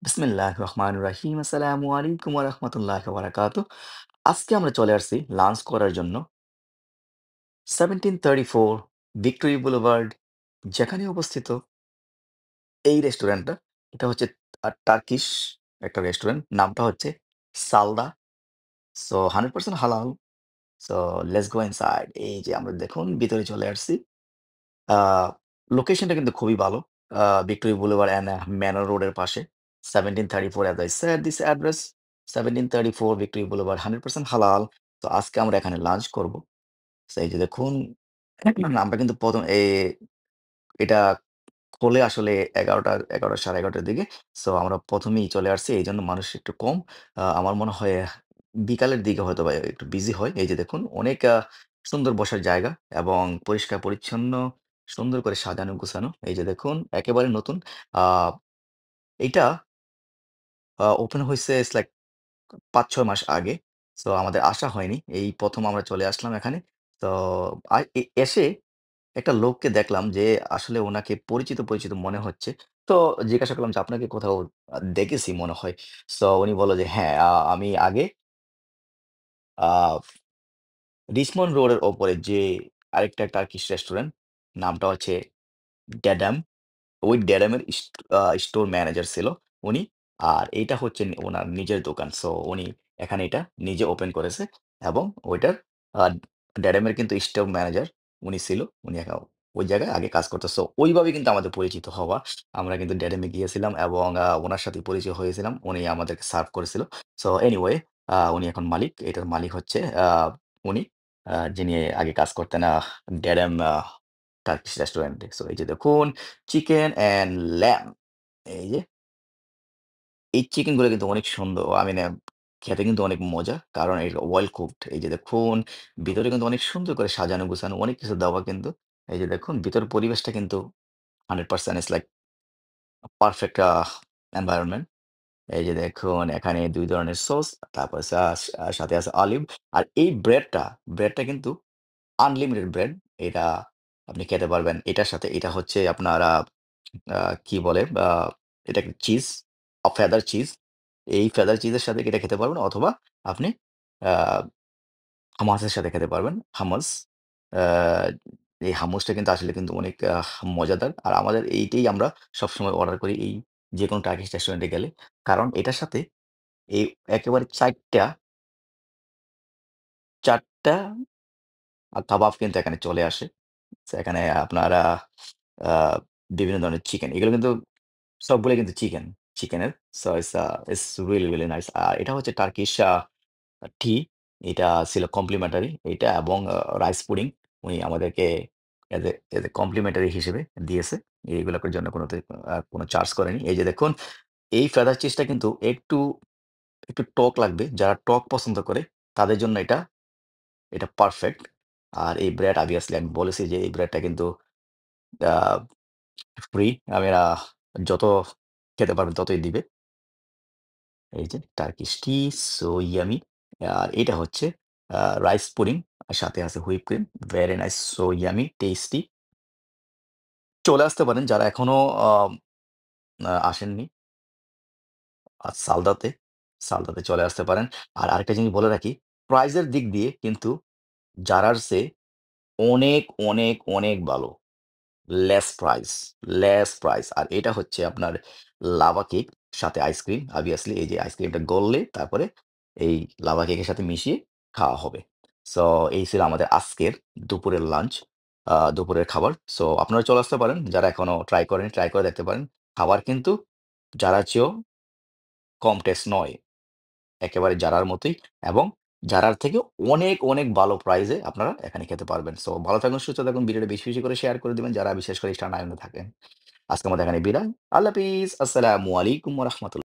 বিসমিল্লাহ রহমান রাহিম আসসালামু আলাইকুম ওরহমতুল্লাহ বারাকাতু। আজকে আমরা চলে আসছি লাঞ্চ করার জন্য 1734 ভিক্টোরি বুলেভার্ড যেখানে অবস্থিত এই রেস্টুরেন্টটা। এটা হচ্ছে টার্কিশ একটা রেস্টুরেন্ট, নামটা হচ্ছে সালদা। সো 100% হালাল। So let's go inside. এই যে আমরা দেখুন ভিতরে চলে আসছি। আহ লোকেশনটা কিন্তু খুবই ভালো। ভিক্টোরি বুলেভার্ড অ্যান্ড ম্যানর রোডের পাশে। 1734 as I said this address, 1734 victory boulevard, 100% হালাল। তো আজকে আমরা এখানে লাঞ্চ করব। সো এই যে দেখুন আমরা কিন্তু এটা খোলে আসলে 11টা 11:30 দিকে। সো আমরা ১ম এই চলে আসছি। এইজন্য মানুষ একটু কম। আমার মনে হয় বিকালের দিকে হয়তোবা একটু বিজি হয়। এই যে দেখুন অনেক সুন্দর বসার জায়গা এবং পরিষ্কার পরিচ্ছন্ন, সুন্দর করে সাজানো গুছানো। এই যে দেখুন একেবারে নতুন। আ এইটা ওপেন হইছে ইটস লাইক ৫-৬ মাস আগে। সো আমাদের আসা হয়নি। এই ১ম আমরা চলে আসলাম এখানে। তো এসে একটা লোককে দেখলাম যে আসলে উনাকে পরিচিত মনে হচ্ছে। তো জিজ্ঞাসা করলাম যে, "আপনাকে কোথাও দেখেছি মনে হয়।" সো উনি বলল যে, "হ্যাঁ, আমি আগে আ রিচমন্ড রোডের ওপরে যে আরেকটা টার্কিশ রেস্টুরেন্ট, নামটা হচ্ছে ড্যাডাম।" ওই ড্যাডামের স্টোর ম্যানেজার ছিল উনি। আর এইটা হচ্ছে উনার নিজের দোকান। সো উনি এখানে এটা নিজে ওপেন করেছে এবং ওইটার আ ড্যাডামের কিন্তু স্টোর ম্যানেজার উনি ছিল। উনি ওই জায়গায় আগে কাজ করতো। সো ওইভাবে কিন্তু আমাদের পরিচিত হওয়া। আমরা কিন্তু ড্যাডামে গিয়েছিলাম এবং উনার সাথে পরিচয় হয়েছিলাম। উনি আমাদেরকে সার্ভ করেছিল। সো এনিওয়ে উনি এখন মালিক। এটার মালিক হচ্ছে উনি যিনি আগে কাজ করতেন ড্যাডাম টার্কিশ রেস্টুরেন্টে। সো এই যে দেখুন চিকেন অ্যান্ড ল্যাম্ব। এই যে এই চিকেন গুলো কিন্তু অনেক সুন্দর। আই মিন খেতে কিন্তু অনেক মজা। কারণ এটা ওয়েল কুকড। এই যে দেখুন ভিতরে কিন্তু অনেক সুন্দর করে সাজানো গুছানো অনেক কিছু দেওয়া কিন্তু। এই যে দেখুন ভিতরের পরিবেশটা কিন্তু 100% ইটস লাইক পারফেক্ট এনভায়রনমেন্ট। এই যে দেখুন এখানে ২ ধরনের সস, তারপর সাথে আছে অলিভ। আর এই ব্রেডটা কিন্তু আনলিমিটেড ব্রেড। এটা আপনি খেতে পারবেন। এটার সাথে এটা হচ্ছে আপনার আ কি বলে? এটা চিজ, ফেদার চিজ। এই ফেদার চিজের সাথে এটা খেতে পারবেন অথবা আপনি আ হামাসের সাথে খেতে পারবেন। হামাস। আ এই হামুসটা কিন্তু আসলে কিন্তু অনেক মজাদার। আর আমাদের এইটাই আমরা সবসময় অর্ডার করি এই যেকোনো টার্কিশ রেস্টুরেন্টে গেলে। কারণ এটার সাথে এই একেবারে ৪ টা কাবাব কিন্তু এখানে চলে আসে। সো এখানে আপনারা আ বিভিন্ন ধরনের চিকেন। এগুলো কিন্তু সবগুলাই কিন্তু চিকেনের। So it's really nice. আর এটা হচ্ছে টার্কিশ টি। এটা ছিল কমপ্লিমেন্টারি এইটা এবং রাইস পুডিং উনি আমাদেরকে এজ এ কমপ্লিমেন্টারি হিসেবে দিয়েছে। এইগুলোর জন্য কোনো চার্জ করেনি। এই যে দেখুন এই ফেদার চিজটা কিন্তু একটু টক লাগবে। যারা টক পছন্দ করে তাদের জন্য এটা পারফেক্ট। আর এই ব্রেড obviously আমি বলেছি যে এই ব্রেডটা কিন্তু আ ফ্রি। আমরা যত খেতে পারবেন ততই দিবে। এই যে টার্কিশ টি সো ইয়াম্মি। আর এটা হচ্ছে রাইস পুডিং আর সাথে আছে whip cream. Very nice so yummy tasty. চলে আসতে পারেন যারা এখনো আ আ আসেননি সালদাতে, সালদাতে চলে আসতে পারেন। আর আরেকটা জিনিস বলে রাখি, প্রাইস এর দিক দিয়ে কিন্তু জারার চেয়ে অনেক ভালো। Less price, less price. আর এটা হচ্ছে আপনার লাভা কেক সাথে আইসক্রিম। obviously এই যে আইসক্রিমটা গললে তারপরে এই লাভা কেকের সাথে মিশিয়ে খাওয়া হবে। সো এই ছিল আমাদের আজকের দুপুরের লাঞ্চ, দুপুরের খাবার। সো আপনারা চলে আসতে পারেন। যারা এখনো ট্রাই করেননি, ট্রাই করে দেখতে পারেন। খাবার কিন্তু জারার চেয়েও কম টেস্ট নয়। একেবারে জারার মতোই এবং জারার থেকে অনেক ভালো প্রাইসে আপনারা এখানে খেতে পারবেন। সো ভালো থাকুন, সুস্থ থাকুন। ভিডিওটা বেশি করে শেয়ার করে দিবেন যারা বিশেষ করে স্টার আয়োজনে থাকেন। আজকের মতো এখানে বিদায়। আল্লাহ হাফিজ। আসসালামু আলাইকুম ওয়া রাহমাতুল্লাহ।